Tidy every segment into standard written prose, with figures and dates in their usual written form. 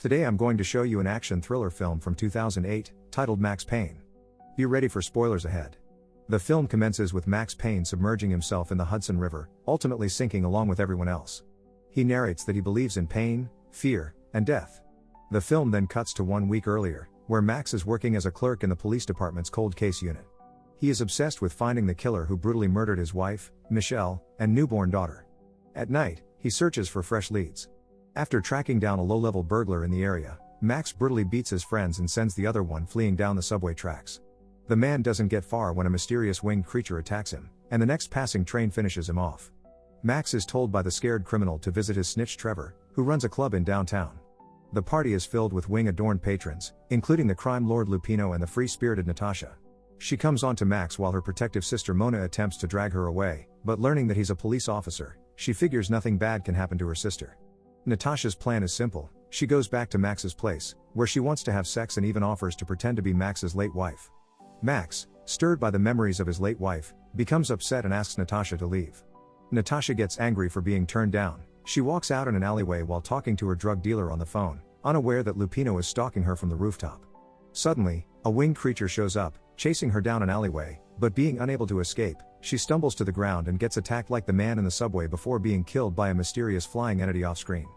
Today I'm going to show you an action thriller film from 2008, titled Max Payne. Be ready for spoilers ahead. The film commences with Max Payne submerging himself in the Hudson River, ultimately sinking along with everyone else. He narrates that he believes in pain, fear, and death. The film then cuts to 1 week earlier, where Max is working as a clerk in the police department's cold case unit. He is obsessed with finding the killer who brutally murdered his wife, Michelle, and newborn daughter. At night, he searches for fresh leads. After tracking down a low-level burglar in the area, Max brutally beats his friends and sends the other one fleeing down the subway tracks. The man doesn't get far when a mysterious winged creature attacks him, and the next passing train finishes him off. Max is told by the scared criminal to visit his snitch Trevor, who runs a club in downtown. The party is filled with wing-adorned patrons, including the crime lord Lupino and the free-spirited Natasha. She comes on to Max while her protective sister Mona attempts to drag her away, but learning that he's a police officer, she figures nothing bad can happen to her sister. Natasha's plan is simple. She goes back to Max's place, where she wants to have sex and even offers to pretend to be Max's late wife. Max, stirred by the memories of his late wife, becomes upset and asks Natasha to leave. Natasha gets angry for being turned down. She walks out in an alleyway while talking to her drug dealer on the phone, unaware that Lupino is stalking her from the rooftop. Suddenly, a winged creature shows up, chasing her down an alleyway, but being unable to escape, she stumbles to the ground and gets attacked like the man in the subway before being killed by a mysterious flying entity off-screen.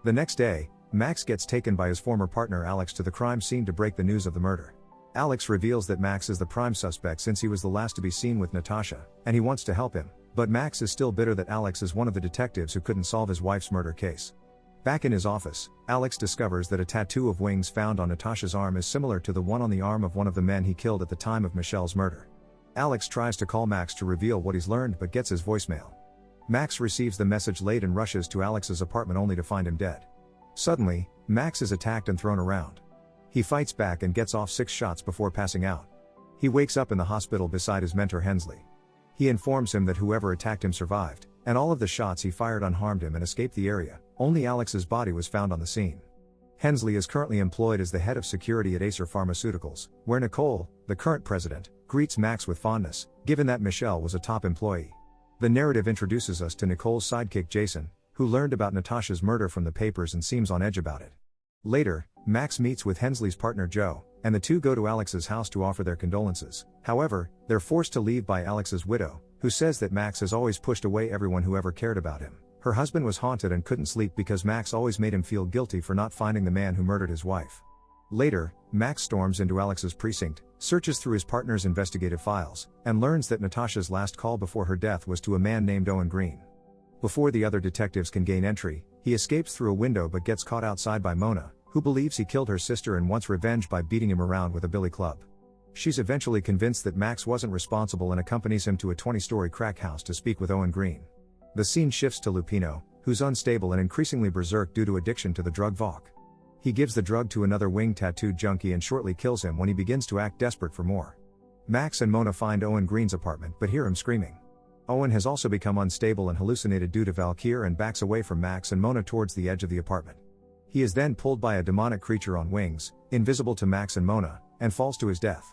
The next day, Max gets taken by his former partner Alex to the crime scene to break the news of the murder. Alex reveals that Max is the prime suspect since he was the last to be seen with Natasha, and he wants to help him, but Max is still bitter that Alex is one of the detectives who couldn't solve his wife's murder case. Back in his office, Alex discovers that a tattoo of wings found on Natasha's arm is similar to the one on the arm of one of the men he killed at the time of Michelle's murder. Alex tries to call Max to reveal what he's learned but gets his voicemail. Max receives the message late and rushes to Alex's apartment only to find him dead. Suddenly, Max is attacked and thrown around. He fights back and gets off 6 shots before passing out. He wakes up in the hospital beside his mentor Hensley. He informs him that whoever attacked him survived, and all of the shots he fired unharmed him and escaped the area. Only Alex's body was found on the scene. Hensley is currently employed as the head of security at Acer Pharmaceuticals, where Nicole, the current president, greets Max with fondness, given that Michelle was a top employee. The narrative introduces us to Nicole's sidekick Jason, who learned about Natasha's murder from the papers and seems on edge about it. Later, Max meets with Hensley's partner Joe, and the two go to Alex's house to offer their condolences. However, they're forced to leave by Alex's widow, who says that Max has always pushed away everyone who ever cared about him. Her husband was haunted and couldn't sleep because Max always made him feel guilty for not finding the man who murdered his wife. Later, Max storms into Alex's precinct, searches through his partner's investigative files, and learns that Natasha's last call before her death was to a man named Owen Green. Before the other detectives can gain entry, he escapes through a window but gets caught outside by Mona, who believes he killed her sister and wants revenge by beating him around with a billy club. She's eventually convinced that Max wasn't responsible and accompanies him to a 20-story crack house to speak with Owen Green. The scene shifts to Lupino, who's unstable and increasingly berserk due to addiction to the drug Voc. He gives the drug to another wing tattooed junkie and shortly kills him when he begins to act desperate for more. Max and Mona find Owen Green's apartment but hear him screaming. Owen has also become unstable and hallucinated due to Valkyr and backs away from Max and Mona towards the edge of the apartment. He is then pulled by a demonic creature on wings, invisible to Max and Mona, and falls to his death.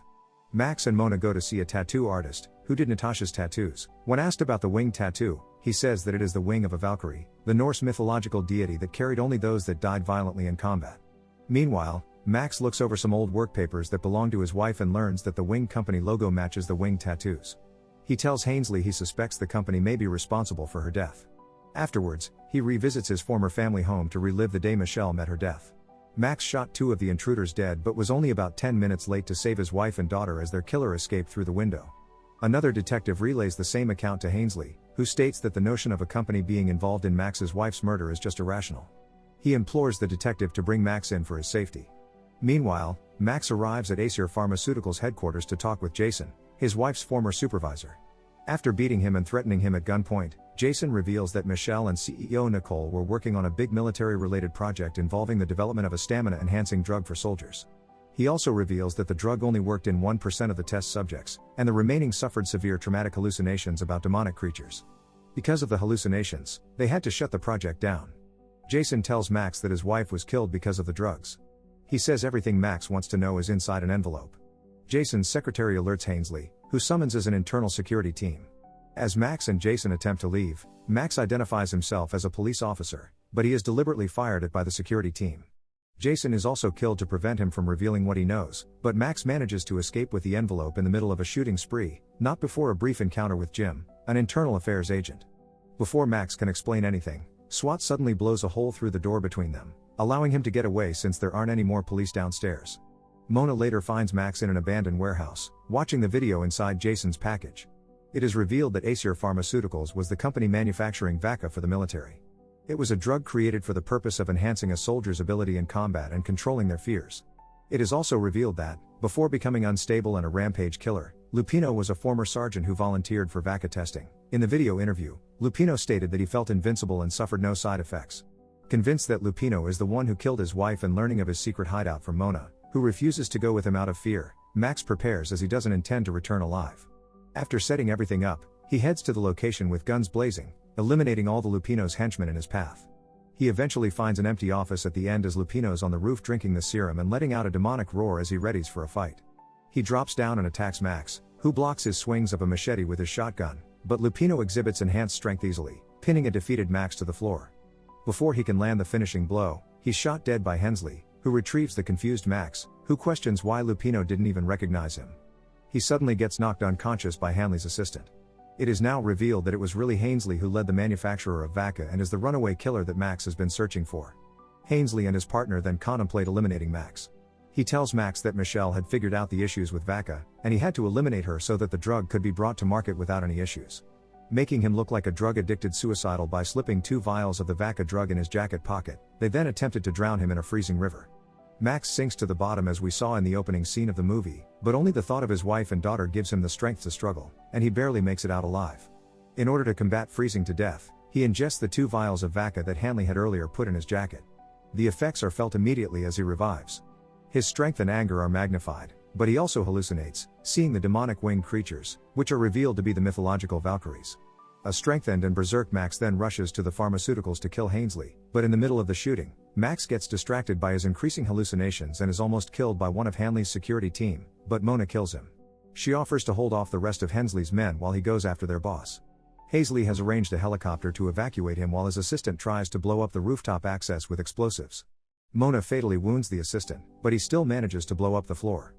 Max and Mona go to see a tattoo artist, who did Natasha's tattoos. When asked about the wing tattoo, he says that it is the wing of a Valkyrie, the Norse mythological deity that carried only those that died violently in combat. Meanwhile, Max looks over some old work papers that belong to his wife and learns that the wing company logo matches the wing tattoos. He tells Hensley he suspects the company may be responsible for her death. Afterwards, he revisits his former family home to relive the day Michelle met her death. Max shot 2 of the intruders dead but was only about 10 minutes late to save his wife and daughter as their killer escaped through the window. Another detective relays the same account to Hensley, who states that the notion of a company being involved in Max's wife's murder is just irrational. He implores the detective to bring Max in for his safety. Meanwhile, Max arrives at Acer Pharmaceuticals headquarters to talk with Jason, his wife's former supervisor. After beating him and threatening him at gunpoint, Jason reveals that Michelle and CEO Nicole were working on a big military-related project involving the development of a stamina-enhancing drug for soldiers. He also reveals that the drug only worked in 1% of the test subjects, and the remaining suffered severe traumatic hallucinations about demonic creatures. Because of the hallucinations, they had to shut the project down. Jason tells Max that his wife was killed because of the drugs. He says everything Max wants to know is inside an envelope. Jason's secretary alerts Hensley, who summons an internal security team. As Max and Jason attempt to leave, Max identifies himself as a police officer, but he is deliberately fired at by the security team. Jason is also killed to prevent him from revealing what he knows, but Max manages to escape with the envelope in the middle of a shooting spree, not before a brief encounter with Jim, an internal affairs agent. Before Max can explain anything, SWAT suddenly blows a hole through the door between them, allowing him to get away since there aren't any more police downstairs. Mona later finds Max in an abandoned warehouse, watching the video inside Jason's package. It is revealed that Aesir Pharmaceuticals was the company manufacturing Vaca for the military. It was a drug created for the purpose of enhancing a soldier's ability in combat and controlling their fears. It is also revealed that, before becoming unstable and a rampage killer, Lupino was a former sergeant who volunteered for Vaca testing. In the video interview, Lupino stated that he felt invincible and suffered no side effects. Convinced that Lupino is the one who killed his wife and learning of his secret hideout from Mona, who refuses to go with him out of fear, Max prepares as he doesn't intend to return alive. After setting everything up, he heads to the location with guns blazing, eliminating all the Lupino's henchmen in his path. He eventually finds an empty office at the end as Lupino's on the roof drinking the serum and letting out a demonic roar as he readies for a fight. He drops down and attacks Max, who blocks his swings of a machete with his shotgun, but Lupino exhibits enhanced strength easily, pinning a defeated Max to the floor. Before he can land the finishing blow, he's shot dead by Hensley, who retrieves the confused Max, who questions why Lupino didn't even recognize him. He suddenly gets knocked unconscious by Hanley's assistant. It is now revealed that it was really Hensley who led the manufacturer of Vaca and is the runaway killer that Max has been searching for. Hensley and his partner then contemplate eliminating Max. He tells Max that Michelle had figured out the issues with Vaca, and he had to eliminate her so that the drug could be brought to market without any issues. Making him look like a drug-addicted suicidal by slipping 2 vials of the Vaca drug in his jacket pocket, they then attempted to drown him in a freezing river. Max sinks to the bottom as we saw in the opening scene of the movie, but only the thought of his wife and daughter gives him the strength to struggle, and he barely makes it out alive. In order to combat freezing to death, he ingests the 2 vials of Vaca that Hanley had earlier put in his jacket. The effects are felt immediately as he revives. His strength and anger are magnified, but he also hallucinates, seeing the demonic winged creatures, which are revealed to be the mythological Valkyries. A strengthened and berserk Max then rushes to the pharmaceuticals to kill Hensley, but in the middle of the shooting, Max gets distracted by his increasing hallucinations and is almost killed by one of Hanley's security team, but Mona kills him. She offers to hold off the rest of Hensley's men while he goes after their boss. Hensley has arranged a helicopter to evacuate him while his assistant tries to blow up the rooftop access with explosives. Mona fatally wounds the assistant, but he still manages to blow up the floor.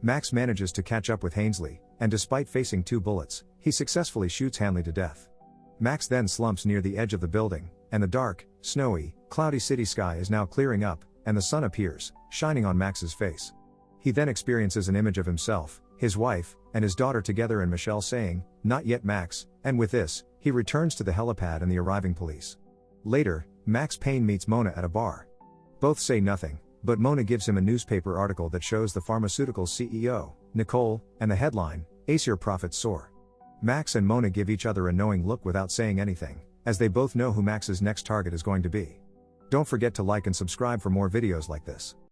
Max manages to catch up with Hensley, and despite facing 2 bullets, he successfully shoots Hanley to death. Max then slumps near the edge of the building, and the dark, snowy, cloudy city sky is now clearing up, and the sun appears, shining on Max's face. He then experiences an image of himself, his wife, and his daughter together and Michelle saying, "Not yet, Max," and with this, he returns to the helipad and the arriving police. Later, Max Payne meets Mona at a bar. Both say nothing, but Mona gives him a newspaper article that shows the pharmaceutical CEO, Nicole, and the headline, "Aesir Profits Soar." Max and Mona give each other a knowing look without saying anything, as they both know who Max's next target is going to be. Don't forget to like and subscribe for more videos like this.